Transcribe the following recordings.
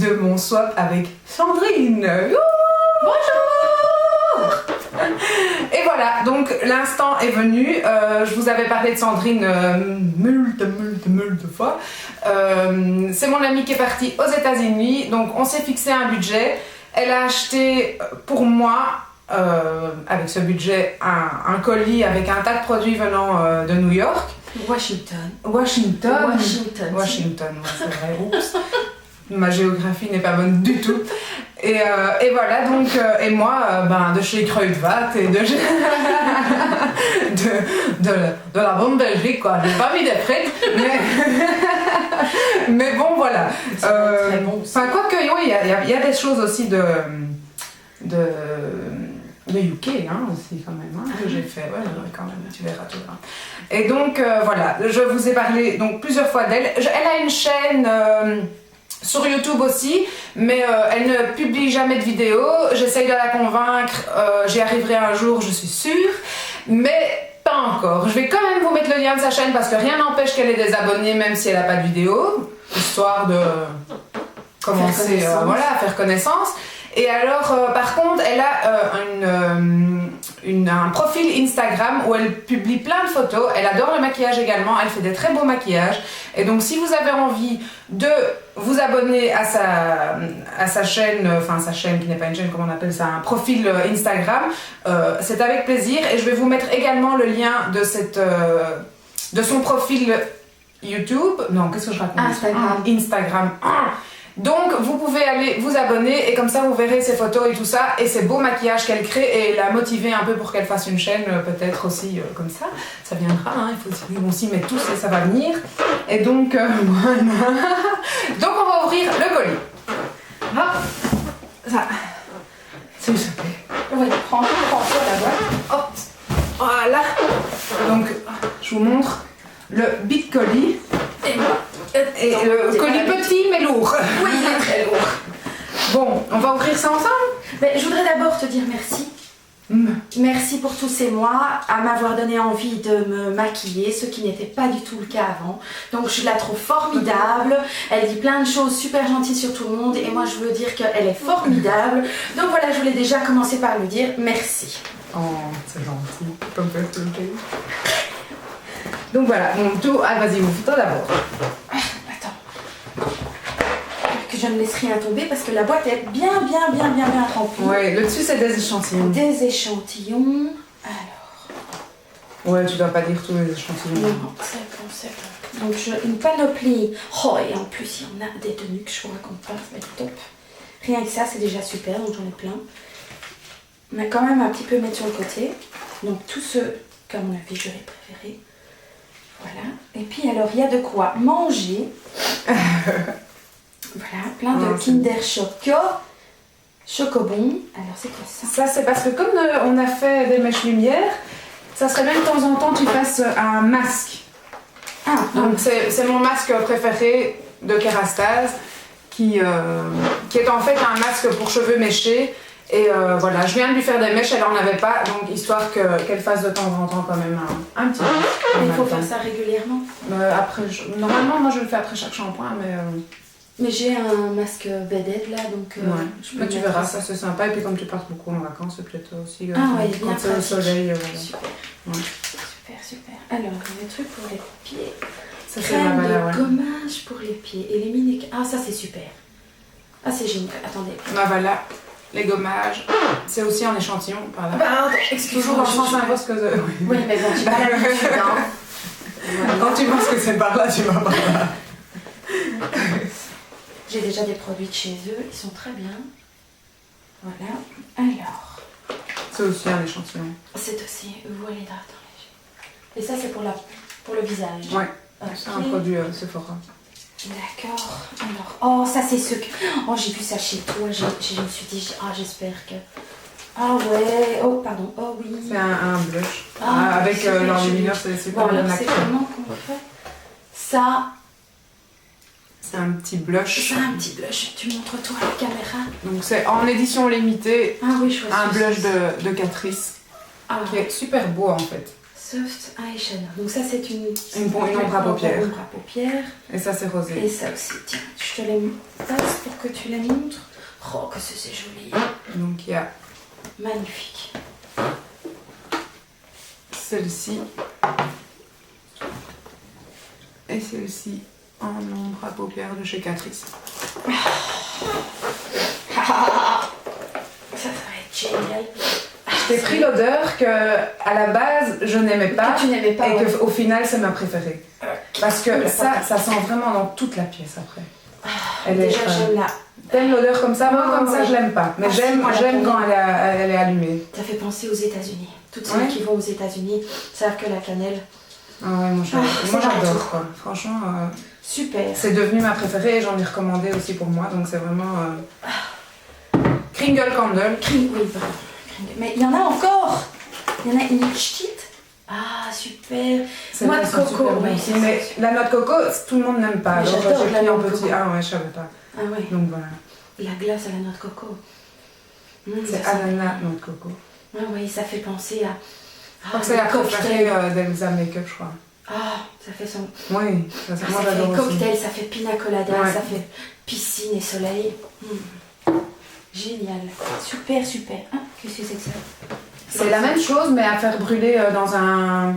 de mon swap avec Sandrine. Bonjour. Et voilà, donc l'instant est venu. Je vous avais parlé de Sandrine moult fois. C'est mon amie qui est partie aux États-Unis, donc on s'est fixé un budget. Elle a acheté pour moi, avec ce budget, un colis avec un tas de produits venant de New York. Washington, ouais, c'est vrai, oups. Ma géographie n'est pas bonne du tout. Et voilà, donc, et moi, de chez Kruidvat et de la bonne Belgique, quoi. J'ai pas mis des frites, mais bon, voilà. Très bon. Enfin, quoique, oui, il y a des choses aussi de UK, hein, aussi, quand même, hein, que j'ai fait. Ouais, quand même, tu verras, tu verras. Et donc, voilà, je vous ai parlé donc, plusieurs fois d'elle. Elle a une chaîne... sur YouTube aussi, mais elle ne publie jamais de vidéos. J'essaye de la convaincre, j'y arriverai un jour, je suis sûre, mais pas encore. Je vais quand même vous mettre le lien de sa chaîne parce que rien n'empêche qu'elle ait des abonnés même si elle n'a pas de vidéo, histoire de commencer à faire connaissance. Et alors, par contre, elle a un profil Instagram où elle publie plein de photos. Elle adore le maquillage également, elle fait des très beaux maquillages. Et donc, si vous avez envie de vous abonner à sa chaîne, enfin sa chaîne qui n'est pas une chaîne, comment on appelle ça, un profil Instagram, c'est avec plaisir. Et je vais vous mettre également le lien de son profil YouTube. Non, qu'est-ce que je raconte ? Instagram. Donc vous pouvez aller vous abonner et comme ça vous verrez ses photos et tout ça et ses beaux maquillages qu'elle crée et la motiver un peu pour qu'elle fasse une chaîne peut-être aussi comme ça. Ça viendra, hein, on s'y met tous et ça va venir. Et donc voilà. Donc on va ouvrir le colis. Hop, ça, c'est super. Oui, prends-toi d'abord. Hop, voilà. Donc je vous montre le big colis. Et le colis petit mais lourd. Oui, il est très lourd. Bon, on va ouvrir ça ensemble. Mais je voudrais d'abord te dire merci. Merci pour tous ces mois à m'avoir donné envie de me maquiller, ce qui n'était pas du tout le cas avant. Donc je la trouve formidable. Elle dit plein de choses super gentilles sur tout le monde et moi je veux dire qu'elle est formidable. Donc voilà, je voulais déjà commencer par lui dire merci. Oh, c'est gentil. Comme ça, c'est ok. Donc voilà, donc tout. Ah, vas-y, ouvre-toi d'abord. Attends. Que je ne laisse rien tomber parce que la boîte est bien remplie. Ouais, le dessus c'est des échantillons. Des échantillons. Alors. Ouais, tu dois pas dire tous les échantillons. Non, c'est bon. Donc une panoplie. Oh, et en plus il y en a des tenues que je vous raconte pas, ça va être top. Rien que ça, c'est déjà super, donc j'en ai plein. On a quand même un petit peu mettre sur le côté. Donc tous ceux qu'à mon avis j'aurais préféré. Voilà. Et puis alors il y a de quoi manger. Voilà, plein de Kinder Chocobon. Alors c'est quoi ça? Ça c'est parce que comme on a fait des mèches lumière, ça serait bien de temps en temps tu fasses un masque. Donc c'est mon masque préféré de Kerastase qui est en fait un masque pour cheveux méchés. Et voilà, je viens de lui faire des mèches, elle en avait pas, donc histoire qu'elle fasse de temps en temps quand même un petit peu. Il faut faire ça régulièrement. Après, normalement, moi je le fais après chaque shampoing, mais j'ai un masque Bed-Aid là, donc je peux tu verras, ça c'est sympa. Et puis comme tu pars beaucoup en vacances, c'est peut-être aussi quand c'est au soleil. Super. Alors, le truc pour les pieds. Ça, crème de gommage pour les pieds. Et les mini... Ah, ça c'est super. Ah, c'est génial. Attendez. Voilà. Les gommages, c'est aussi en échantillon par là. Pardon, excuse-moi. Toujours dans le sens inverse que de... Oui, mais bon, j'ai pas l'habitude, hein. Voilà. Quand tu penses que c'est par là, tu vas par là. J'ai déjà des produits de chez eux, ils sont très bien. Voilà. Alors. C'est aussi un échantillon. C'est aussi voile hydratant léger. Et ça, c'est pour le visage. Ouais. Okay. C'est un produit Sephora. D'accord. Alors, oh, ça c'est ce que... Oh, j'ai vu ça chez toi. Je me suis dit, j'espère que... Ah ouais. Oh, pardon. Oh oui. C'est un blush. Avec l'enlumineur, c'est super bien. C'est comment qu'on fait ça? C'est un petit blush. C'est un petit blush. Tu montres-toi à la caméra. Donc c'est en édition limitée. Ah oui, je vois. Un blush de Catrice. Qui est super beau en fait. Soft Eyeshadow. Donc ça c'est une ombre à paupières. Ombre à paupières. Et ça c'est rosé. Et ça aussi, tiens, je te les passe pour que tu les montres. Oh, que c'est joli. Donc il y a Magnifique. celle-ci. Et celle-ci en ombre à paupières de chez Catrice. Ça va être génial. J'ai pris l'odeur que à la base je n'aimais pas, Que tu n'aimais pas, et ouais. qu'au final c'est ma préférée. Parce que ça sent vraiment dans toute la pièce après. Elle Déjà est, j'aime la... T'aimes l'odeur comme ça? Moi comme ça je l'aime pas, mais Ah, si, j'aime moi, la quand cannelle. elle est allumée. Ça fait penser aux États-Unis. Toutes celles Ouais. qui vont aux États-Unis savent que la cannelle. Ah ouais, moi c'est j'adore partout. quoi. Franchement, Super. c'est devenu ma préférée et j'en ai recommandé aussi pour moi, donc c'est vraiment Kringle Candle. Oui, pardon. Mais il y en a encore. Il y en a une petite. Ah, super. C'est Noix vrai, de elles sont coco, super bonnes oui, aussi. c'est Mais ça. la noix de coco, tout le monde n'aime pas. Mais Alors j'adore j'ai la pris noix en de petit. coco. Ah ouais, je savais pas. Ah ouais. Donc voilà. La glace à la noix de coco. C'est ça sent- ananas, noix de coco. Ah oui, ça fait penser à... Je crois que c'est la préférée d'Elsa Makeup, je crois. Ah, ça fait son... Oui, ça, Ça moi fait j'adore aussi. cocktail, ça fait pina colada, Ouais. ça fait piscine et soleil. Génial. Super, super. Ah, qu'est-ce que c'est que ça? C'est la même chose, mais à faire brûler dans un...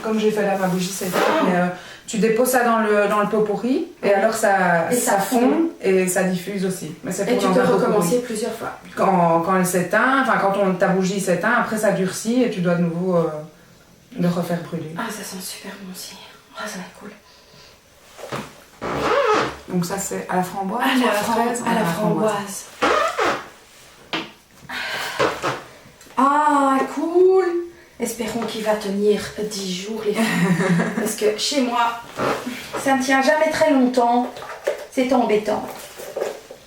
Comme j'ai fait là, ma bougie, c'est ça. Mais, tu déposes ça dans le pot pourri, et alors ça, Et ça fond, et ça diffuse aussi. Mais c'est Et pour tu dans peux un pot pourri. recommencer plusieurs fois. Quand elle s'éteint, enfin quand ta bougie s'éteint, après ça durcit, et tu dois de nouveau le refaire brûler. Ah, ça sent super bon aussi. Ah, ça va être cool. Donc ça c'est à la framboise À ou la, fraise? à la framboise. Ah, cool. Espérons qu'il va tenir 10 jours, les filles. Parce que chez moi, ça ne tient jamais très longtemps. C'est embêtant.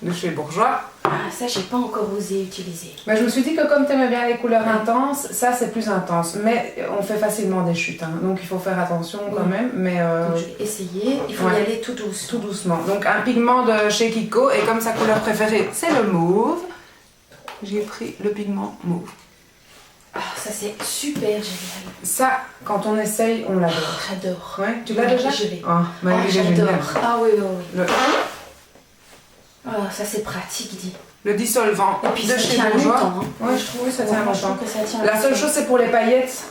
De chez Bourgeois. Ah, ça, j'ai pas encore osé utiliser. Mais je me suis dit que comme tu aimais bien les couleurs intenses, ça c'est plus intense. Mais on fait facilement des chutes, hein. Donc il faut faire attention quand même. Mais Donc, je vais essayer. Il faut y ouais. aller tout douce. tout doucement. Donc un pigment de chez Kiko, et comme sa couleur préférée c'est le mauve, j'ai pris le pigment mauve. Ah, ça, c'est super génial. Ça, quand on essaye, on l'adore. J'adore. Ouais, tu l'as Ouais, déjà? je l'ai. Ah, mais il est j'adore. génial. Ah oui, oui, oui. Le, Ah, ça, c'est pratique, dit. le dissolvant Et puis, de ça chez tient Bourgeois. longtemps. Hein. Ouais, je trouve que ça tient Moi, je longtemps. trouve que ça tient La seule longtemps. chose c'est pour les paillettes.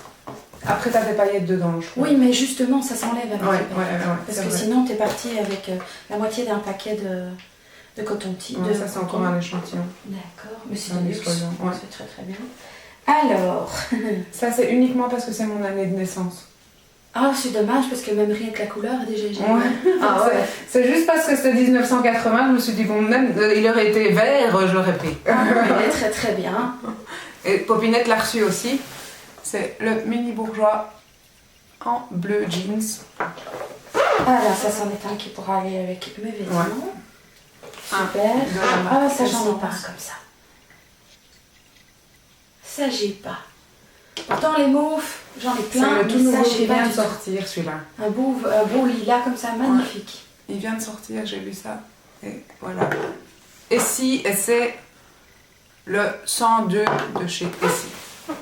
Après t'as des paillettes dedans, je trouve. Oui, mais justement, ça s'enlève avec Ouais, les ouais, paillettes. ouais, Parce c'est que vrai. sinon, t'es parti avec la moitié d'un paquet de coton-tige. Ouais, ça c'est encore un échantillon. D'accord, mais c'est Un de luxe. dissolvant, ouais. C'est très très bien. Alors, Ça c'est uniquement parce que c'est mon année de naissance. ah, c'est dommage parce que même rien que la couleur, déjà, j'ai. Ouais. Ah ouais. C'est juste parce que c'était 1980, je me suis dit bon, même il aurait été vert, je l'aurais pris. Ah, ouais, très très bien. Et Popinette l'a reçu aussi. C'est le mini Bourgeois en bleu jeans. Ah là, ça c'en est un qui pourra aller avec mes vêtements. Super. de la Ah, marque ça j'en ai Essence. pas un comme ça. Ça j'ai pas. Pourtant les mauves, j'en ai plein. C'est le tout mais nouveau ça, qui j'ai pas vient du de tout. sortir celui-là. Un beau lilas comme ça, magnifique. Il vient de sortir, j'ai vu ça. Et voilà. Essie, et c'est le 102 de chez Essie.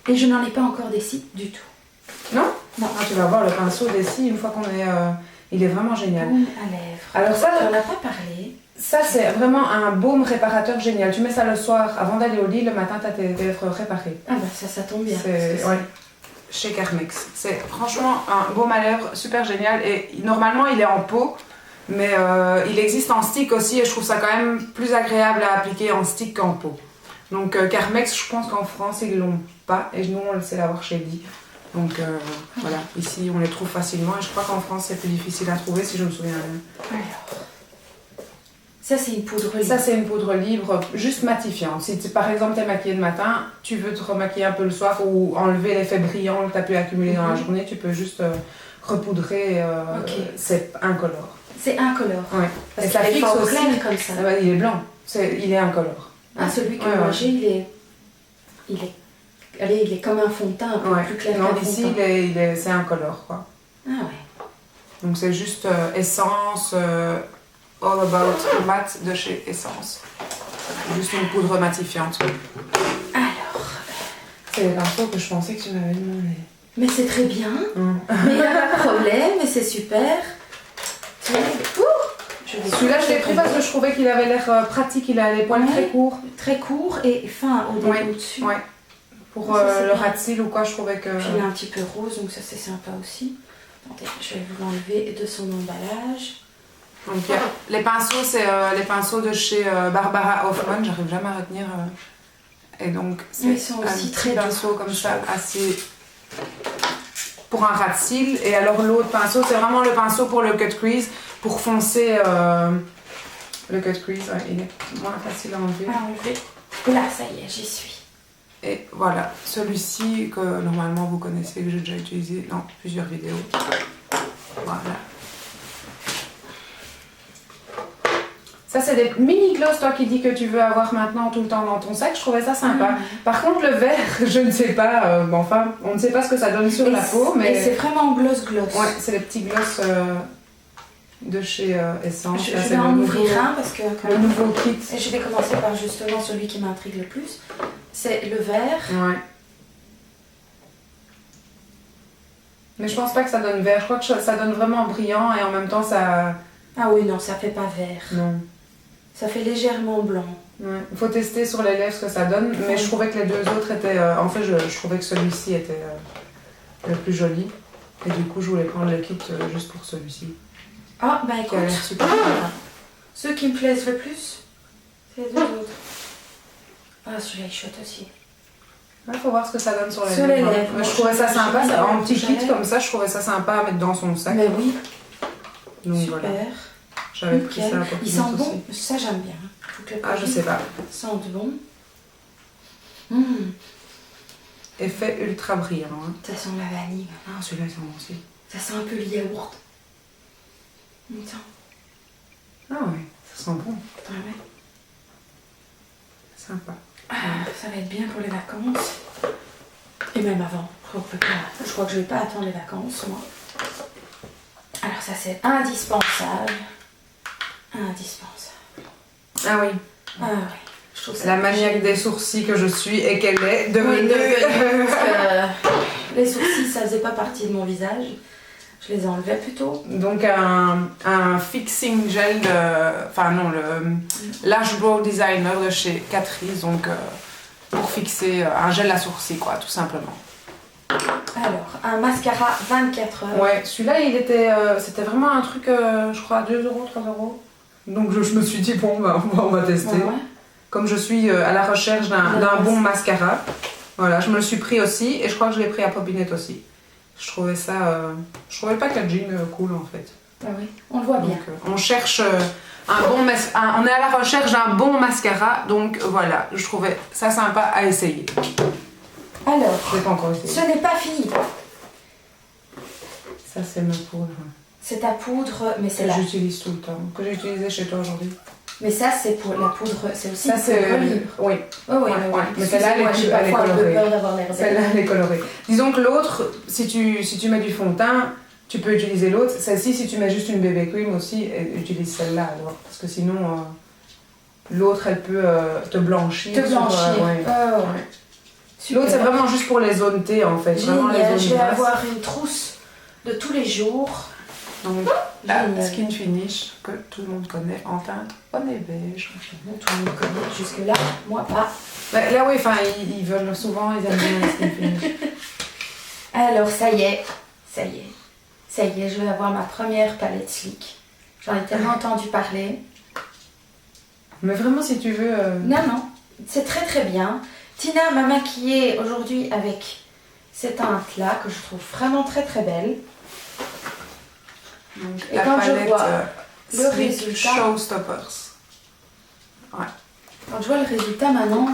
Et je n'en ai pas encore des sites du tout. Non? Non. Ah, tu vas voir le pinceau d'Essie une fois qu'on est... il est vraiment génial. Baume à lèvres. Alors ça, On n'a pas parlé. ça c'est vraiment un baume réparateur génial. Tu mets ça le soir avant d'aller au lit, le matin t'as tes lèvres réparées. Ah bah ça tombe bien. C'est parce que ouais, chez Carmex. C'est franchement un baume à lèvres super génial, et normalement il est en pot, mais il existe en stick aussi, et je trouve ça quand même plus agréable à appliquer en stick qu'en pot. Donc Carmex, je pense qu'en France ils l'ont pas, et nous on le sait l'avoir chez Lee. Donc voilà, ici on les trouve facilement, et je crois qu'en France c'est plus difficile à trouver si je me souviens bien. Alors, ça c'est une poudre libre. Ça c'est une poudre libre, juste matifiante. Si par exemple tu es maquillée le matin, tu veux te remaquiller un peu le soir ou enlever l'effet brillant que tu as pu accumuler dans la journée, tu peux juste repoudrer, Ok. c'est incolore. C'est incolore. Ouais. Parce Et ça qu'il est fixe fort aussi. clair comme ça. Ah bah, il est blanc, il est incolore. Ah, celui que Ouais, moi ouais. j'ai, allez, il est comme un fond de teint, un peu Ouais. plus clair Non, qu'un fond ici de teint. c'est incolore quoi. Ah ouais. Donc c'est juste Essence All About Matte de chez Essence. Juste une poudre matifiante. Alors, c'est les pinceaux que je pensais que tu m'avais demandé. Mais c'est très bien. Mais il n'y a pas de problème, mais c'est super. Celui-là, je l'ai pris parce que je trouvais qu'il avait l'air pratique. Il a les poils très courts. Très court et fin au-dessus. Ouais. Pour le rat de cils ou quoi, je trouvais que... Puis il est un petit peu rose, donc ça c'est sympa aussi. Attendez, je vais vous l'enlever de son emballage. Donc les pinceaux, c'est les pinceaux de chez Barbara Hoffman. J'arrive jamais à retenir. Et donc, c'est ils sont aussi un très petit pinceau comme ça, assez... pour un rat de cils. Et alors l'autre pinceau, c'est vraiment le pinceau pour le cut crease, pour foncer le cut crease. Ouais, il est moins facile à enlever. Là, ça y est, j'y suis. Et voilà, celui-ci que normalement vous connaissez, que j'ai déjà utilisé dans plusieurs vidéos. Voilà. Ça, c'est des mini gloss, toi qui dis que tu veux avoir maintenant tout le temps dans ton sac. Je trouvais ça sympa. Par contre, le vert, je ne sais pas. Enfin, on ne sait pas ce que ça donne sur la peau. Mais c'est vraiment gloss. Ouais, c'est les petits gloss de chez Essence. Je vais en ouvrir un parce que... Le nouveau kit. Et je vais commencer par justement celui qui m'intrigue le plus. C'est le vert. Ouais. Mais je pense pas que ça donne vert. Je crois que ça donne vraiment brillant et en même temps ça... Ah oui, non, ça fait pas vert. Non. Ça fait légèrement blanc. Ouais. Il faut tester sur les lèvres ce que ça donne. Mais je trouvais que les deux autres étaient... en fait, je trouvais que celui-ci était le plus joli. Et du coup, je voulais prendre le kit juste pour celui-ci. Ah, bah écoute. Super. Ceux qui me plaisent le plus, c'est les deux autres. Ah, celui-là, il chouette aussi. Il faut voir ce que ça donne sur les lèvres. Je trouvais ça sympa, en petit kit comme ça, je trouvais ça sympa à mettre dans son sac. Mais oui. Donc super. Voilà. J'avais pris ça pour ils sentent bon. Ça, j'aime bien. Ah, je sais pas. Ils sentent bon. Effet ultra brillant. Hein. Ça sent la vanille. Ah, celui-là, il sent bon aussi. Ça sent un peu le yaourt. Attends. Ah oui, ça sent bon. Ah ouais. Sympa. Ah, ça va être bien pour les vacances. Et même avant. Je crois que je vais pas attendre les vacances, moi. Alors ça, c'est indispensable. Indispensable. Ah oui. Ah oui. Je trouve ça la maniaque des sourcils que je suis et qu'elle est devenue. Les sourcils, ça faisait pas partie de mon visage. Je les enlevais plutôt. Donc un fixing gel enfin non, le Lash Brow Designer de chez Catrice, donc pour fixer un gel à sourcils quoi, tout simplement. Alors, un mascara 24 heures. Ouais, celui-là il était, c'était vraiment un truc, je crois 2 €, 3 €. Donc je me suis dit bon bah on va tester. Ouais. Comme je suis à la recherche d'un bon mascara, voilà, je me le suis pris aussi et je crois que je l'ai pris à Popinette aussi. Je trouvais ça, je trouvais le packaging cool en fait. Ah oui, on le voit bien. Donc, on cherche on est à la recherche d'un bon mascara, donc voilà, je trouvais ça sympa à essayer. Alors, je l'ai pas encore essayé. Ce n'est pas fini. Ça c'est ma poudre. C'est ta poudre, mais c'est que j'utilise tout le temps, que j'ai utilisé chez toi aujourd'hui. Mais ça c'est pour la poudre, c'est aussi ça, c'est libre. Oui. Oh, oui, ouais. Mais celle-là elle est colorée. Celle-là elle est colorée. Disons que l'autre, si tu mets du fond de teint, tu peux utiliser l'autre. Celle-ci, si tu mets juste une bébé cream aussi, utilise celle-là alors. Parce que sinon, l'autre elle peut te blanchir. Ouais. L'autre c'est vraiment juste pour les zones T en fait. Génial, vraiment les zones je vais grasses. avoir une trousse de tous les jours. Donc la Skin Finish que tout le monde connaît en teinte bonnet beige. Tout le monde connaît jusque-là, moi pas. Bah, là oui, enfin ils veulent souvent, ils aiment bien la Skin Finish. Alors ça y est, je vais avoir ma première palette Sleek. J'en ai tellement entendu parler. Mais vraiment si tu veux... Non, c'est très très bien. Tina m'a maquillée aujourd'hui avec cette teinte-là que je trouve vraiment très très belle. Donc, et quand je vois le résultat, Showstoppers. Ouais. Quand je vois le résultat maintenant,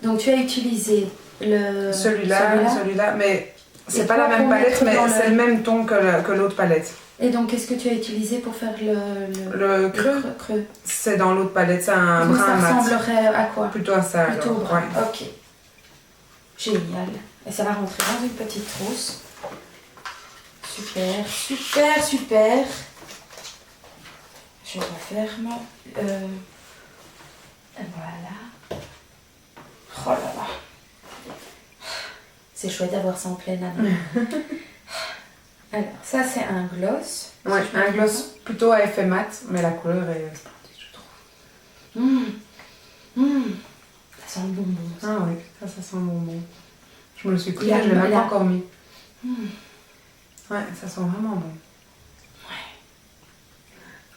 donc tu as utilisé celui-là, mais c'est pas la même palette, mais c'est le même ton que l'autre palette. Et donc qu'est-ce que tu as utilisé pour faire le creux? C'est dans l'autre palette, c'est un donc brun mat. Ça ressemblerait à quoi? Plutôt à ça. Plutôt alors. brun. Ouais. Ok. Génial. Et ça va rentrer dans une petite trousse. Super, super, super. Je referme. Voilà. Oh là là. C'est chouette d'avoir ça en pleine année. Alors, ça c'est un gloss. Ouais, Si je un me gloss trompe plutôt à effet mat, mais la couleur est splendide, je trouve. Ça sent le bonbon. Ça. Ah oui, ça sent le bonbon. Je me le suis pris, Il a- je l'ai même il a- pas encore mis. Ouais, ça sent vraiment bon.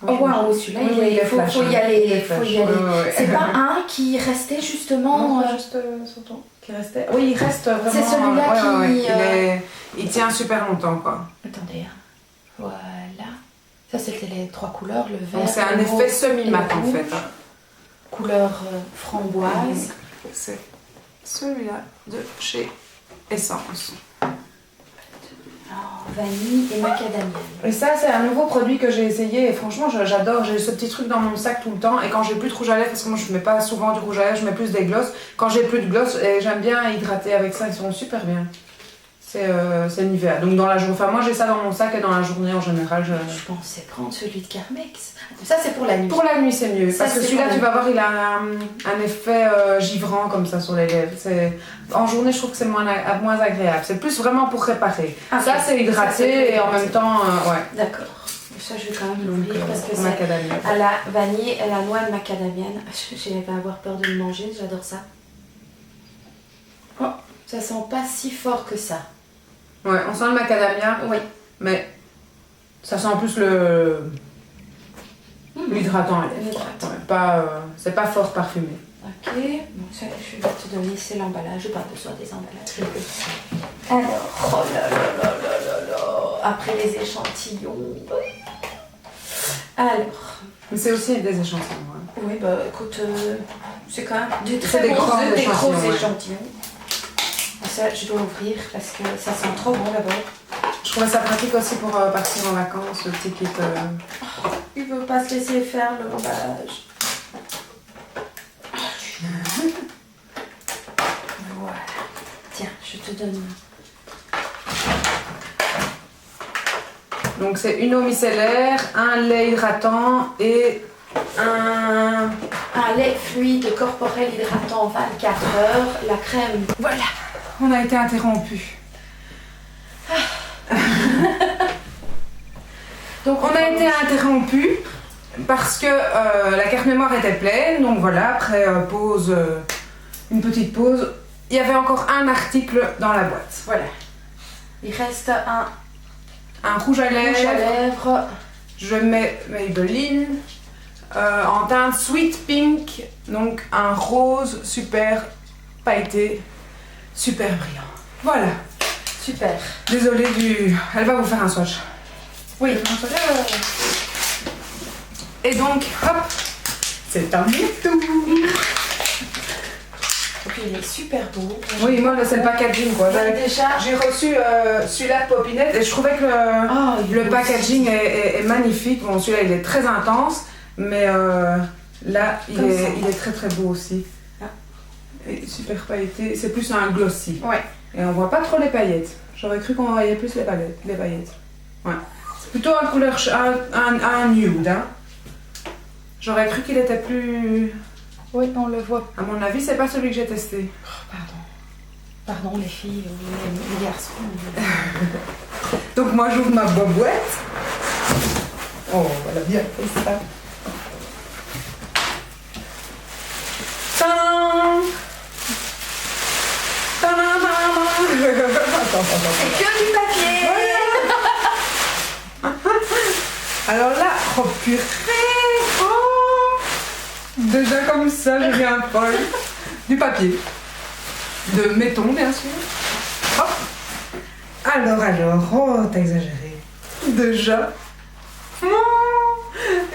Oh waouh, celui-là, Oui, il faut y aller. flash. Faut y aller. Ouais. C'est pas un qui restait justement. Non, juste sur ton... qui restait. Oui, il reste vraiment. C'est celui-là qui. Il tient super longtemps, quoi. Attendez. Voilà. Ça, c'était les 3 couleurs, le vert. Donc c'est un le effet rose semi-mat et le en fait. rouge. Couleur framboise. C'est celui-là de chez Essence. Vanille et macadamia. Et ça, c'est un nouveau produit que j'ai essayé et franchement, j'adore. J'ai ce petit truc dans mon sac tout le temps. Et quand j'ai plus de rouge à lèvres, parce que moi je mets pas souvent du rouge à lèvres, je mets plus des glosses. Quand j'ai plus de gloss, et j'aime bien hydrater avec ça, ils sont super bien. C'est Nivea. Donc dans la journée, enfin moi j'ai ça dans mon sac et dans la journée en général. Je pensais prendre celui de Carmex. Ça, c'est pour la nuit. Pour la nuit, c'est mieux. Ça, Parce que c'est celui-là, pour tu la vas voir, il a un effet givrant comme ça sur les lèvres. En journée, je trouve que c'est moins agréable. C'est plus vraiment pour réparer. Ah, ça, ok. c'est hydraté Ça, c'est et en hydraté. même temps, ouais. D'accord. Ça, je vais quand même l'ouvrir parce que c'est macadamia. à la vanille et la noix de macadamia. Je vais pas avoir peur de le manger, j'adore ça. Oh, ça sent pas si fort que ça. Ouais, on sent le macadamia, Oui. mais ça sent plus l'hydratant à lèvres. L'hydratant. Ouais, pas, c'est pas fort parfumé. Ok, bon, ça, je vais te donner, c'est l'emballage, j'ai pas besoin des emballages. Alors, oh là là là là là là, après les échantillons. Alors, Mais c'est aussi des échantillons. Ouais. oui, bah écoute, c'est quand même C'est très des bons grands œufs, des gros échantillons, ouais. échantillons. Ça, je dois ouvrir parce que ça sent trop bon d'abord. Je trouvais ça pratique aussi pour partir en vacances, le petit kit. Il veut pas se laisser faire le l'emballage. Voilà. Tiens, je te donne. Donc c'est une eau micellaire, un lait hydratant et un lait fluide corporel hydratant 24 heures, la crème. Voilà, on a été interrompu. Donc on a été interrompu parce que la carte mémoire était pleine. Donc voilà, après pause, une petite pause, il y avait encore un article dans la boîte. Voilà. Il reste Un rouge à rouge à lèvres. lèvres. Je mets Maybelline en teinte Sweet Pink, donc un rose super pailleté, super brillant. Voilà. Super. Désolée du... Elle va vous faire un swatch. Oui. Et donc, hop, c'est un tout. Donc il est super beau. Oui, moi, c'est le packaging, quoi. Déjà. J'ai reçu celui-là de Popinette et je trouvais que Oh, il est le beau packaging est magnifique. Bon, celui-là, il est très intense, mais là, il est très très beau aussi. Ah. Et super pailleté. C'est plus un glossy. Ouais. Et on voit pas trop les paillettes. J'aurais cru qu'on voyait plus les paillettes. Ouais. C'est plutôt un couleur, un nude. Hein. J'aurais cru qu'il était plus... Oui, on le voit. À mon avis, c'est pas celui que j'ai testé. Pardon. Pardon les filles, les garçons. Donc moi, j'ouvre ma boîte. Oh, elle a bien fait ça. Tadam! Tadam! C'est que du papier. Alors là, oh purée! Oh! Déjà comme ça, je viens folle. Du papier. De méton, bien sûr. Hop! Alors, oh, t'as exagéré. Déjà. Oh,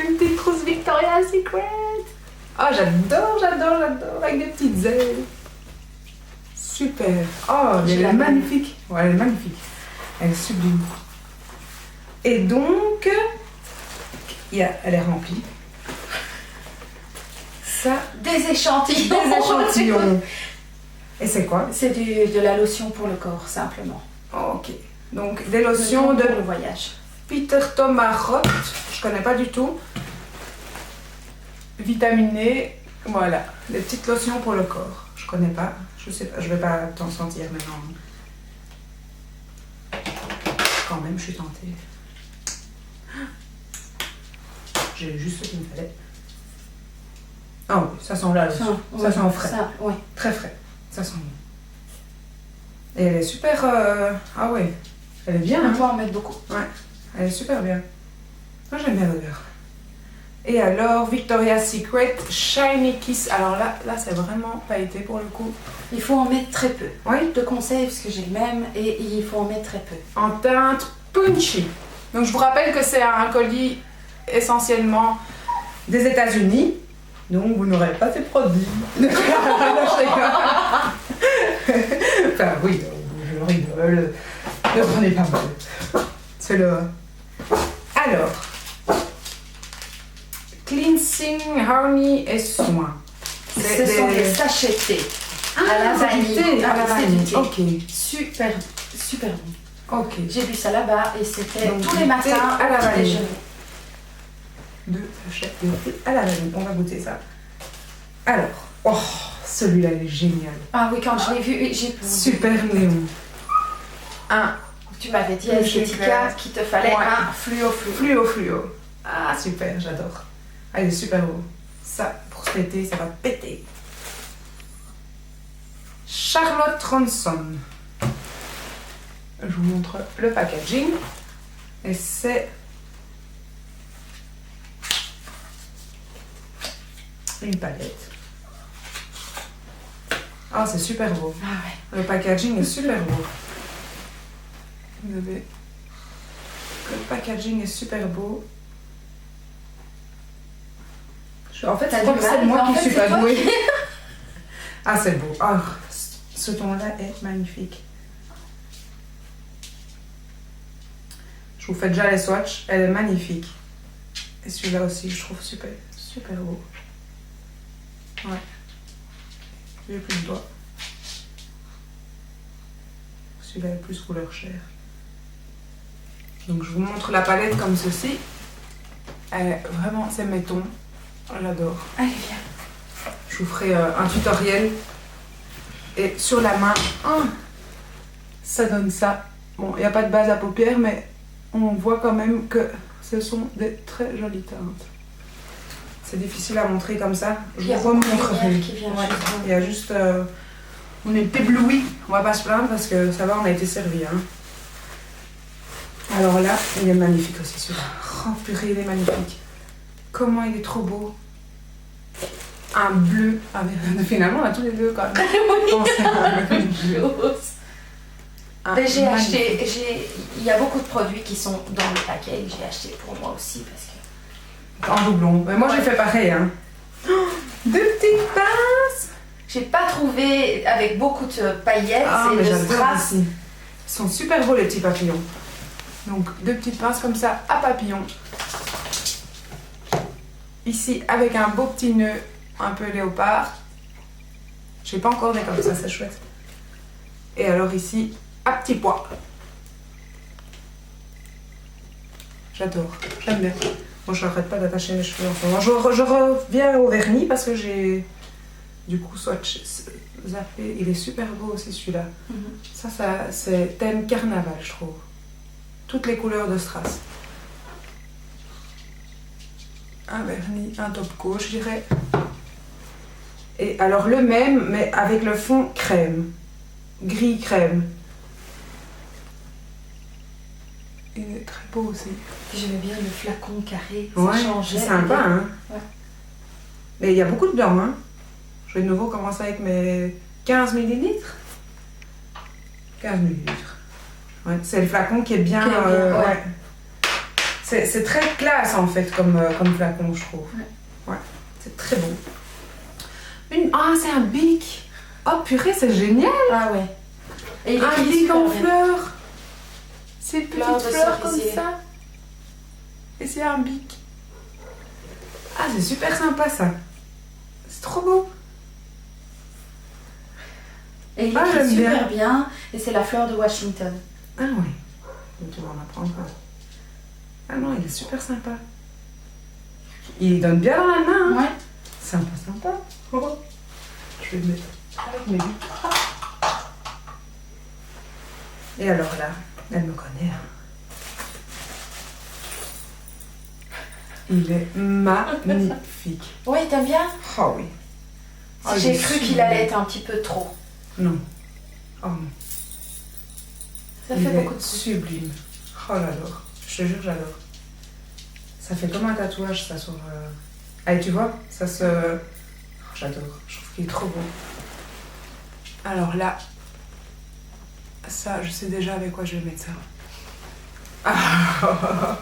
une petite trousse Victoria's Secret. Oh, j'adore, avec des petites ailes. Super. Oh, elle est magnifique. Ouais, elle est magnifique. Elle est sublime. Et donc, elle est remplie. Ça, Des échantillons. des échantillons. Et c'est quoi? C'est de la lotion pour le corps, simplement. Oh, ok. Donc, des lotions de pour le voyage. Peter Thomas Roth. Je connais pas du tout. Vitaminé. Voilà. Des petites lotions pour le corps. Je connais pas. Je sais pas. Je vais pas t'en sentir maintenant. Quand même, je suis tentée. J'ai juste ce qu'il me fallait. Ah oui, ça sent là, ça ouais, sent frais. Ça, ouais. Très frais. Ça sent bon. Et elle est super... Ah oui, elle est bien. On Hein. peut en mettre beaucoup. Ouais, elle est super bien. Moi, j'aime bien l'odeur. Et alors, Victoria's Secret Shiny Kiss. Alors là c'est vraiment pailleté pour le coup. Il faut en mettre très peu. Oui. Je te conseille parce que j'ai le même et il faut en mettre très peu. En teinte punchy. Donc je vous rappelle que c'est un colis essentiellement des États-Unis. Donc vous n'aurez pas ces produits. Enfin oui, je rigole. Ne prenez pas mal. C'est le... Alors, cleansing, honey et soin. Ce sont des sachets de thé. À la vanille. À la vanille. Du thé. Ok. Super, super bon. Ok. J'ai vu ça là-bas et c'était Donc, tous du les thé matins à la au petit vanille. déjeuner. 2 sachets de thé à la vanille. On va goûter ça. Alors, oh, celui-là il est génial. Ah oui, quand je l'ai vu, j'ai Super néon. Un Tu m'avais dit Le à Esthética chocolat. qu'il te fallait Ouais. un fluo. fluo. Ah super, j'adore. Ah, il est super beau. Ça, pour cet été, ça va péter. Charlotte Ronson. Je vous montre le packaging. Et c'est une palette. Ah, c'est super beau. Ah ouais. Le packaging est super beau. Vous avez... Le packaging est super beau. En fait, T'as je crois du que c'est mal, moi mais en qui fait, suis c'est pas toi douée. qui- Ah, c'est beau. Ah, ce ton-là est magnifique. Je vous fais déjà les swatchs. Elle est magnifique. Et celui-là aussi, je trouve super, super beau. Ouais. J'ai plus de doigts. Celui-là est plus couleur chair. Donc je vous montre la palette comme ceci. Elle est vraiment, c'est mes tons. J'adore. Allez, viens. Je vous ferai un tutoriel. Et sur la main, ça donne ça. Bon, il n'y a pas de base à paupières, mais on voit quand même que ce sont des très jolies teintes. C'est difficile à montrer comme ça. Je Il y a vous beaucoup de remontrerai. lumière qui vient Ouais. juste. Il y a juste... on est éblouis. On va pas se plaindre parce que ça va, on a été servi. Hein. Alors là, il est magnifique aussi celui-là. Oh purée, il est magnifique. Comment il est trop beau. Un bleu. Ah, mais finalement, on a tous les deux quand même. pensé à un bleu. Un Mais j'ai magnifique. acheté, il y a beaucoup de produits qui sont dans le paquet que j'ai acheté pour moi aussi parce que En doublon. Mais moi, j'ai fait pareil. Hein. Oh, deux petites pinces. j'ai pas trouvé avec beaucoup de paillettes Ah, et mais de j'adore strass. ici. Ils sont super beaux, les petits papillons. Donc, deux petites pinces comme ça à papillons. Ici, avec un beau petit nœud, un peu léopard. Je n'ai pas encore des comme ça, c'est chouette. Et alors ici, à petits pois. J'adore, j'aime bien. Moi, je n'arrête pas d'attacher mes cheveux en ce moment. Je reviens au vernis parce que j'ai du coup swatch zappé. Il est super beau aussi celui-là. Mhm. Ça c'est thème carnaval, je trouve. Toutes les couleurs de strass. Un vernis, un top coat, je dirais. Et alors le même, mais avec le fond crème. Gris crème. Il est très beau aussi. J'aimais bien le flacon carré, ça Ouais, changeait. c'est sympa, hein. Ouais. Mais il y a beaucoup dedans, hein. Je vais de nouveau commencer avec mes 15 ml. 15 ml. Ouais, c'est le flacon qui est bien... Qui est bien, ouais. ouais. C'est très classe en fait comme flacon, je trouve. Ouais. Ouais, c'est très beau. Ah, c'est un bic. Oh purée, c'est génial. Ah ouais. Et il Un est bic super en bien. fleurs. Ces petites Fleurs de fleurs comme cerisier. ça. Et c'est un bic. Ah, c'est super sympa ça. C'est trop beau. Et il Ah, est j'aime super bien. Et c'est la fleur de Washington. Ah oui. Donc, tu vas en apprendre pas. Ah non, il est super sympa. Il donne bien dans la main. Hein. Ouais. Sympa, sympa. Oh. Je vais le mettre avec mes bics. Et alors là, elle me connaît. Hein. Il est magnifique. Oui, t'aimes bien? Oh oui. Oh, il J'ai est cru sublime. qu'il allait être un petit peu trop. Non. Oh non. Ça Il fait est beaucoup de sublime. Oh, j'adore. Je te jure, j'adore. Ça fait comme un tatouage, ça, sur... Allez, tu vois, ça se... Oh, j'adore. Je trouve qu'il est trop beau. Alors là, ça, je sais déjà avec quoi je vais mettre ça. Ah,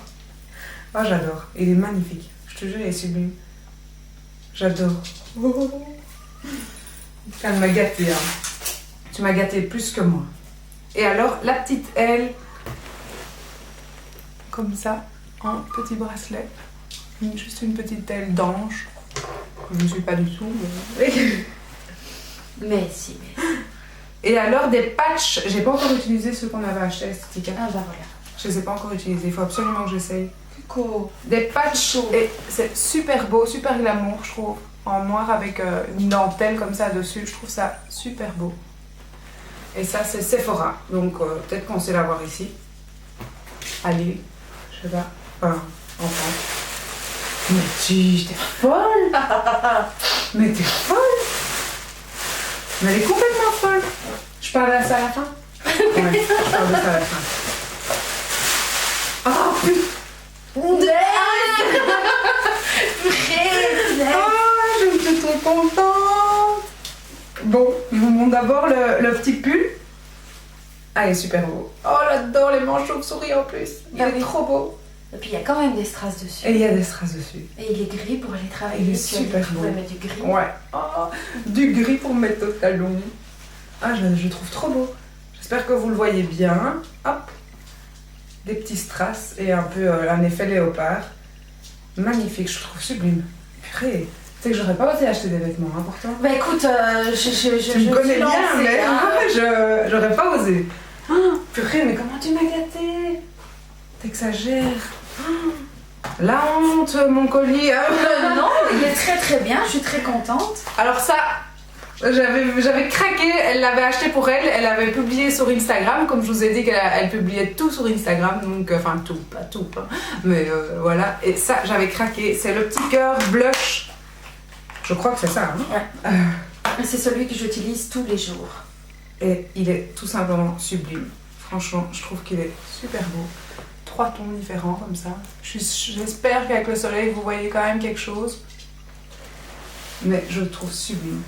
oh, j'adore. Il est magnifique. Je te jure, il est sublime. J'adore. Oh. Elle m'a gâtée, hein. Tu m'as gâtée plus que moi. Et alors, la petite aile, comme ça, un petit bracelet, juste une petite aile d'ange. Je ne suis pas du tout, mais... Mais si, mais... Et alors, des patchs, j'ai pas encore utilisé ceux qu'on avait achetés à Estetica. Ah bah voilà. Je les ai pas encore utilisés, il faut absolument que j'essaye. Coco. Des patchs, et c'est super beau, super glamour, je trouve. En noir avec une dentelle comme ça dessus, je trouve ça super beau. Et ça, c'est Sephora, donc peut-être qu'on sait l'avoir ici. Allez, je sais pas, enfin, en France. Mais t'es folle. Mais t'es folle. Mais elle est complètement folle. Je parle de ça à la fin. Ouais, je parle de ça à la fin. Oh putain. Oh, je suis trop contente. Bon, je vous montre d'abord le petit pull. Ah, il est super beau. Oh, j'adore les manches chauves-souris en plus. Il est trop beau. Et puis il y a quand même des strass dessus. Et il y a des strass dessus. Et il est gris pour aller travailler. Il est Tu as dit super que tu pouvais beau. mettre du gris. Ouais. Oh, du gris pour mettre au talon. Ah, je le trouve trop beau. J'espère que vous le voyez bien. Hop. Des petits strass et un peu un effet léopard. Magnifique, je le trouve sublime. Purée. Tu sais que j'aurais pas osé acheter des vêtements, hein, pourtant. Bah écoute, Tu me connais bien, mais j'aurais pas osé. Oh, purée, mais comment tu m'as gâtée? T'exagères. Oh, la honte, mon colis. Non, il est très très bien, je suis très contente. Alors ça, j'avais craqué, elle l'avait acheté pour elle, elle avait publié sur Instagram, comme je vous ai dit qu'elle publiait tout sur Instagram, donc enfin tout, pas tout, hein, mais voilà. Et ça, j'avais craqué, c'est le petit cœur blush. Je crois que c'est ça, hein. Ouais. C'est celui que j'utilise tous les jours. Et il est tout simplement sublime. Franchement, je trouve qu'il est super beau. 3 tons différents comme ça. J'espère qu'avec le soleil, vous voyez quand même quelque chose. Mais je le trouve sublime.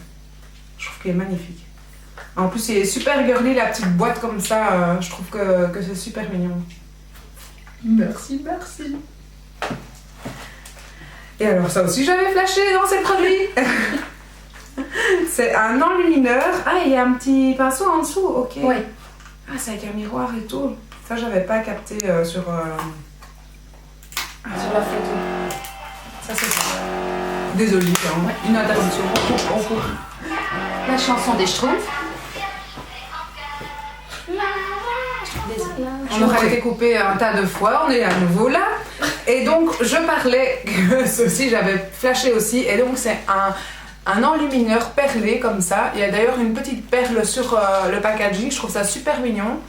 Je trouve qu'il est magnifique. En plus, il est super girly, la petite boîte comme ça. Je trouve que c'est super mignon. Merci, merci. Et alors ça aussi, j'avais flashé dans ces produits. C'est un enlumineur. Ah, il y a un petit pinceau en dessous, ok. Oui. Ah, c'est avec un miroir et tout. Ça, j'avais pas capté sur... Sur la photo. Ça, c'est ça. Désolée, hein. Ouais. Une interruption. On coupe. La chanson des Schtroumpfs. Désolée. On aurait été coupé un tas de fois, on est à nouveau là. Et donc, je parlais que ceci, j'avais flashé aussi. Et donc, c'est un enlumineur perlé comme ça. Il y a d'ailleurs une petite perle sur le packaging. Je trouve ça super mignon.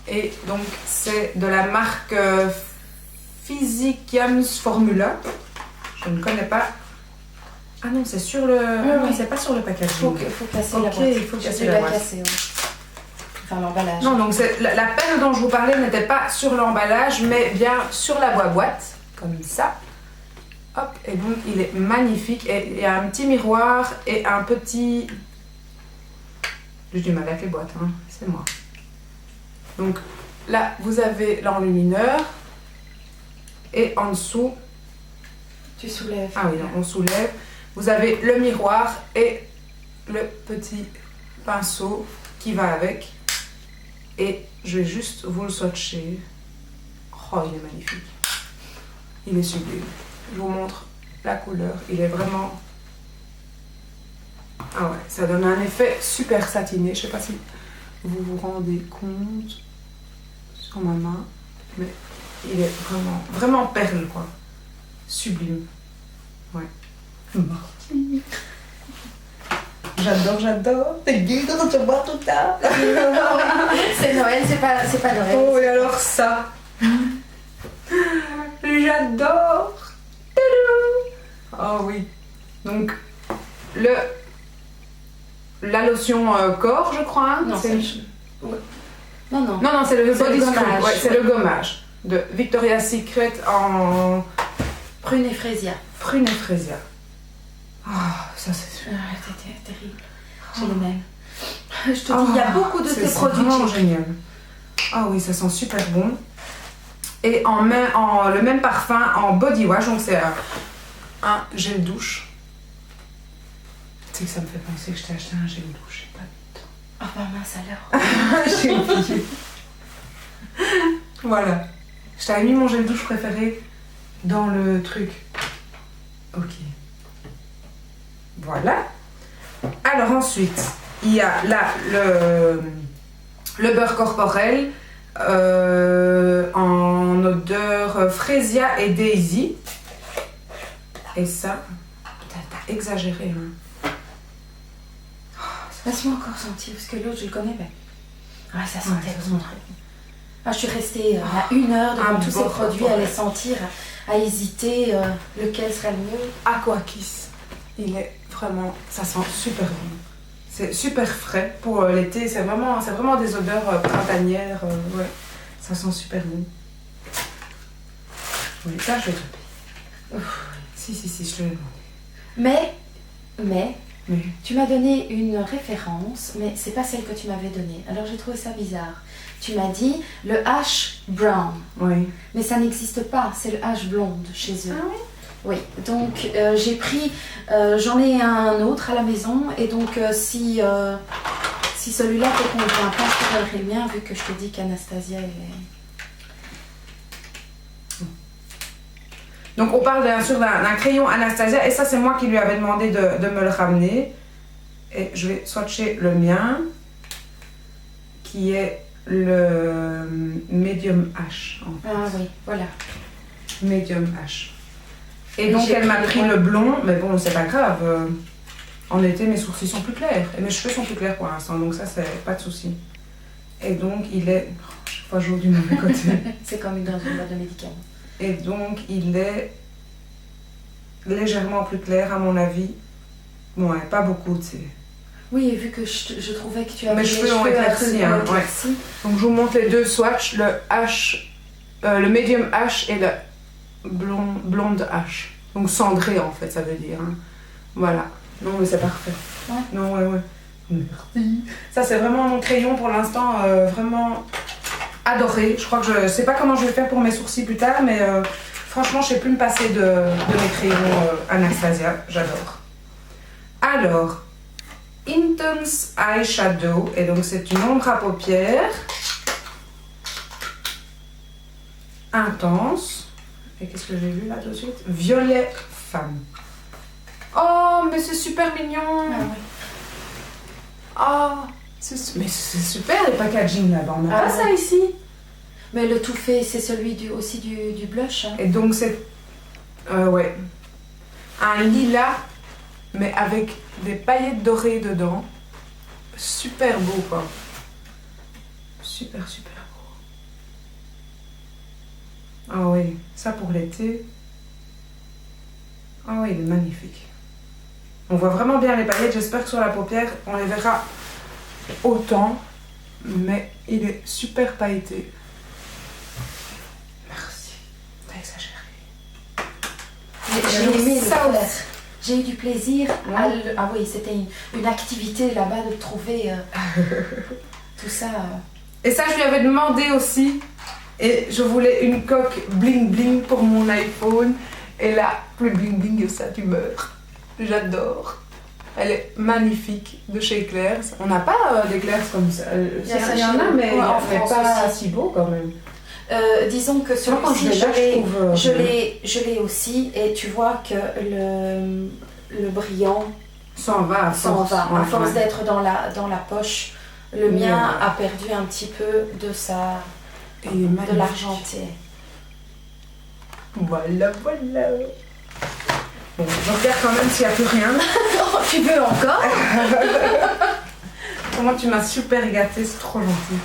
Et donc, c'est de la marque Physicians Formula. Je ne connais pas. Ah non, c'est sur le... oui. c'est pas sur le packaging. Il faut casser la Ok, boîte. il faut casser Tu la l'as boîte. cassée, ouais. Enfin, l'emballage. Non, donc la perle dont je vous parlais n'était pas sur l'emballage, mais bien sur la boîte, comme ça. Hop, et donc il est magnifique. Et il y a un petit miroir et un petit... J'ai du mal avec les boîtes, hein. C'est moi. Donc là, vous avez l'enlumineur. Et en dessous... Tu soulèves. Ah oui, donc on soulève. Vous avez le miroir et le petit pinceau qui va avec. Et je vais juste vous le swatcher. Oh, il est magnifique. Il est sublime. Je vous montre la couleur. Il est vraiment... Ah ouais, ça donne un effet super satiné. Je sais pas si vous vous rendez compte sur ma main. Mais il est vraiment, vraiment perle, quoi. Sublime. Ouais. J'adore. T'es dur de te voir tout tard. C'est Noël, c'est pas Noël. Oh, et alors ça. J'adore. Oh oui. Donc, la lotion corps, je crois. Non, c'est... Ouais. Non. Non, c'est le C'est body le scrub. gommage. Ouais, c'est le gommage de Victoria's Secret en Prune et frésia. prune et frésia. Ah, ça c'est super. C'était terrible. J'ai les mêmes. Je te dis, il y a beaucoup de tes produits. C'est vraiment génial. Ah oui, ça sent super bon. Et le même parfum en body wash, donc c'est un gel douche. Tu sais que ça me fait penser que je t'ai acheté un gel douche, j'ai pas de temps. Ah bah mince alors. J'ai oublié. Voilà. Je t'avais mis mon gel douche préféré dans le truc. Ok. Voilà. Alors ensuite, il y a là le beurre corporel en odeur Freesia et Daisy. Et ça, t'as exagéré. Hein. Laisse-moi encore sentir, parce que l'autre je le connais bien. Ah, ça sentait Ouais, ça bon. sent très bon. Ah, je suis restée à 1 heure devant tous ces produits à les sentir, à hésiter lequel serait le mieux. Aquakis. Il est vraiment, ça sent super bon. C'est super frais pour l'été. C'est vraiment des odeurs printanières. Ouais, ça sent super bon. Oui, ça je vais te payer. Si, je te l'ai demandé. Mais, Mais tu m'as donné une référence, mais c'est pas celle que tu m'avais donnée. Alors j'ai trouvé ça bizarre. Tu m'as dit le Ash Brown, oui. mais ça n'existe pas, c'est le Ash Blonde chez eux. Ah oui. Oui, donc j'ai pris, j'en ai un autre à la maison, et donc si celui-là te convient pas, je te donnerai le mien, vu que je te dis qu'Anastasia elle est... Donc on parle bien sûr d'un crayon Anastasia, et ça c'est moi qui lui avais demandé de me le ramener. Et je vais swatcher le mien, qui est le Medium H. En fait. Ah oui, voilà. Medium H. Et donc j'ai elle m'a pris pris le blond, mais bon c'est pas grave. En été mes sourcils sont plus clairs, et mes cheveux sont plus clairs pour l'instant, donc ça c'est pas de souci. Et donc il est... Chaque fois je joue du mauvais côté. C'est comme dans une boîte de médicaments. Et donc, il est légèrement plus clair, à mon avis. Bon, ouais, pas beaucoup, tu sais. Oui, vu que je trouvais que tu avais Mes cheveux ont éclairci, hein, ouais. Donc, je vous montre les deux swatchs, le medium H et le blonde H. Donc, cendré, en fait, ça veut dire. Hein. Voilà. Non, mais c'est parfait. Ouais. Non, ouais. Merci. Ça, c'est vraiment mon crayon pour l'instant, vraiment... adoré. Je crois que je sais pas comment je vais faire pour mes sourcils plus tard, mais franchement, je sais plus me passer de mes crayons Anastasia. J'adore. Alors, Intense Eyeshadow, et donc c'est une ombre à paupières intense. Et qu'est-ce que j'ai vu là tout de suite? Violet femme. Oh, mais c'est super mignon. Ah, oui. Oh, mais c'est super les packaging là-bas. On n'a pas ça ici. Mais le tout fait, c'est celui aussi du blush. Hein. Et donc c'est ouais, un lilas, mais avec des paillettes dorées dedans. Super beau quoi. Super beau. Ah oui, ça pour l'été. Ah oui, il est magnifique. On voit vraiment bien les paillettes. J'espère que sur la paupière, on les verra autant. Mais il est super pailleté. Merci. T'as exagéré. J'ai aimé ça le faire. aussi. J'ai eu du plaisir. Ah oui, c'était une activité là-bas de trouver tout ça. Et ça, je lui avais demandé aussi. Et je voulais une coque bling bling pour mon iPhone. Et là, plus bling bling que ça, tu meurs. J'adore. Elle est magnifique de chez Claire's. On n'a pas d'éclairs comme ça. Il y en a, mais en c'est France pas aussi. si beau quand même. Disons que Quand celui-ci, je je l'ai aussi, et tu vois que le brillant s'en va à s'en force. va. À Ouais, force ouais. d'être dans la poche, le Oui, mien ouais. a perdu un petit peu de Et il est magnifique. de l'argenté. Voilà. Bon, je regarde quand même s'il n'y a plus rien. Oh, tu veux encore? Comment tu m'as super gâtée, c'est trop gentil.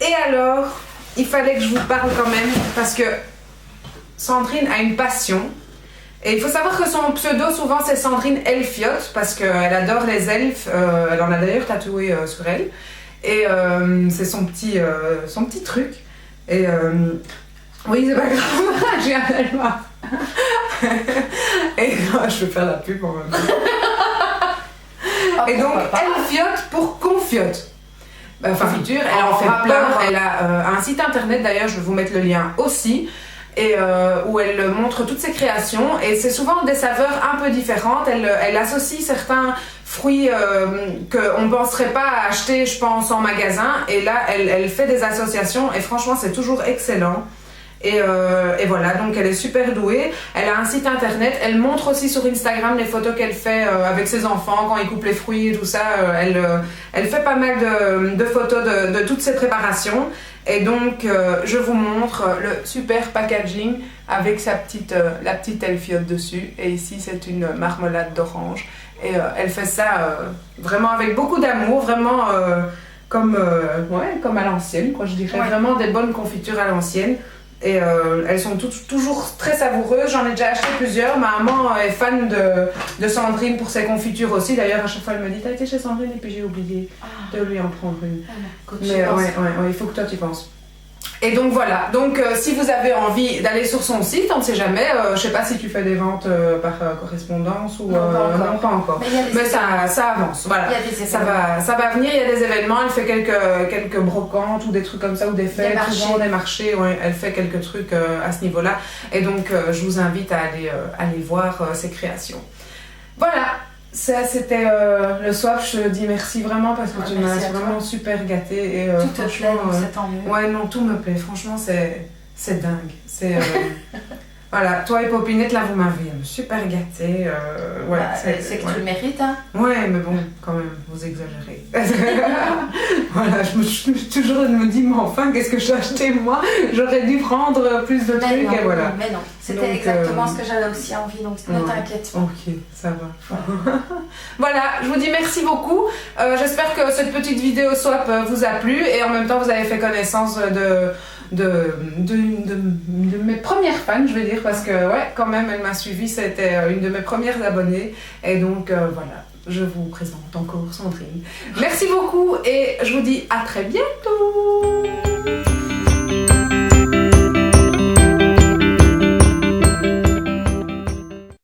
Et alors, il fallait que je vous parle quand même parce que Sandrine a une passion. Et il faut savoir que son pseudo, souvent, c'est Sandrine Elfiotte, parce qu'elle adore les elfes. Elle en a d'ailleurs tatoué sur elle. Et c'est son petit truc. Et oui, c'est pas grave, j'ai un elma. Et je vais faire la pub en même temps. Et donc, Elfiotte pour confiote. Confiture, elle en fait plein. Elle a un site internet, d'ailleurs, je vais vous mettre le lien aussi. Et où elle montre toutes ses créations et c'est souvent des saveurs un peu différentes. Elle associe certains fruits qu'on ne penserait pas acheter, je pense, en magasin, et là elle fait des associations et franchement c'est toujours excellent. Et voilà, donc elle est super douée. Elle a un site internet, elle montre aussi sur Instagram les photos qu'elle fait avec ses enfants quand ils coupent les fruits et tout ça. Elle fait pas mal de photos de toutes ses préparations. Et donc je vous montre le super packaging avec la petite Elfiotte dessus. Et ici c'est une marmelade d'orange. Et elle fait ça vraiment avec beaucoup d'amour, vraiment comme à l'ancienne, quoi, je dirais. Ouais. Vraiment des bonnes confitures à l'ancienne. Et elles sont toujours très savoureuses. J'en ai déjà acheté plusieurs. Ma maman est fan de Sandrine pour ses confitures aussi. D'ailleurs, à chaque fois, elle me dit « T'as été chez Sandrine ?» Et puis j'ai oublié de lui en prendre une. Mais ouais, il faut que toi tu penses. Et donc voilà, donc si vous avez envie d'aller sur son site, on ne sait jamais, je sais pas si tu fais des ventes par correspondance ou non, pas encore. Mais ça avance, voilà. Ça va venir, il y a des événements, elle fait quelques brocantes ou des trucs comme ça, ou des fêtes, souvent des marchés, ouais, elle fait quelques trucs à ce niveau-là. Et donc je vous invite à aller voir ses créations. Voilà. Ça c'était le soif, je te dis merci vraiment parce que tu m'as vraiment super gâtée. Et, tout te plaît, donc c'est tant mieux. Ouais, non, tout me plaît, franchement c'est dingue. C'est, voilà, toi et Popinette là vous m'avez super gâtée. Ouais, c'est que tu le mérites, hein. Ouais, mais bon, quand même, vous exagérez. Voilà, je me toujours me dis, mais enfin, qu'est-ce que j'ai acheté moi? J'aurais dû prendre plus de trucs et voilà. Mais non, c'était exactement ce que j'avais aussi envie, donc ne t'inquiète pas. Ok, ça va. Voilà, je vous dis merci beaucoup. J'espère que cette petite vidéo swap vous a plu et en même temps vous avez fait connaissance de mes premières fans, je vais dire, parce que ouais, quand même, elle m'a suivi, c'était une de mes premières abonnées. Et donc voilà, je vous présente encore Sandrine. Merci beaucoup et je vous dis à très bientôt.